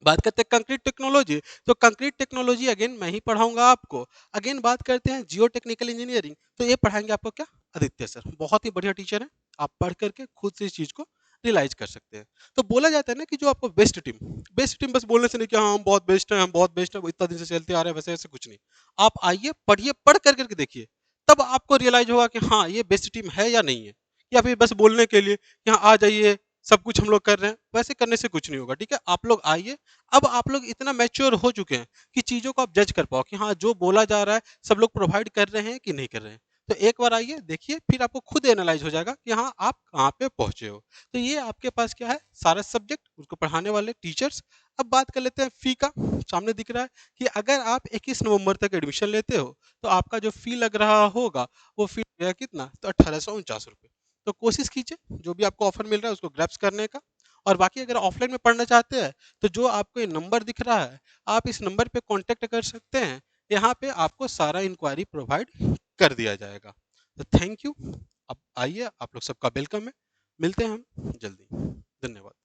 बात करते हैं कंक्रीट टेक्नोलॉजी, तो कंक्रीट टेक्नोलॉजी अगेन मैं ही पढ़ाऊँगा आपको। अगेन बात करते हैं जियो टेक्निकल इंजीनियरिंग, तो ये पढ़ाएँगे आपको क्या? आदित्य सर, बहुत ही बढ़िया टीचर हैं, आप पढ़ कर के खुद से इस चीज़ को रियलाइज़ कर सकते हैं। तो बोला जाता है ना कि जो आपको बेस्ट टीम बस बोलने से नहीं कि हाँ, हम बहुत बेस्ट हैं, हम बहुत बेस्ट हैं, वो इतना दिन से चलते आ रहे हैं, वैसे-वैसे कुछ नहीं। आप आइए, पढ़िए, पढ़ कर के देखिए, तब आपको रियलाइज़ होगा कि हाँ, ये बेस्ट टीम है या नहीं है, या फिर बस बोलने के लिए कि हाँ, आ जाइए, सब कुछ हम लोग कर रहे हैं, वैसे करने से कुछ नहीं होगा, ठीक है? आप लोग आइए, अब आप लोग इतना मैच्योर हो चुके हैं कि चीज़ों को आप जज कर पाओ कि हाँ, जो बोला जा रहा है, सब लोग प्रोवाइड कर रहे हैं कि नहीं कर रहे हैं। तो एक बार आइए, देखिए, फिर आपको खुद एनालाइज़ हो जाएगा कि हाँ, आप कहाँ पे पहुँचे हो। तो ये आपके पास क्या है, सारा सब्जेक्ट, उसको पढ़ाने वाले टीचर्स। अब बात कर लेते हैं फ़ी का। सामने दिख रहा है कि अगर आप 21 नवंबर तक एडमिशन लेते हो, तो आपका जो फ़ी लग रहा होगा, वो फ़ी लगेगा कितना? तो ₹1849। तो कोशिश कीजिए, जो भी आपको ऑफ़र मिल रहा है, उसको ग्रैब्स करने का। और बाकी अगर ऑफ़लाइन में पढ़ना चाहते हैं, तो जो आपको ये नंबर दिख रहा है, आप इस नंबर पे कॉन्टैक्ट कर सकते हैं। यहाँ पे आपको सारा इंक्वायरी प्रोवाइड कर दिया जाएगा। तो थैंक यू। अब आइए, आप लोग सबका वेलकम है। मिलते हैं हम जल्दी। धन्यवाद।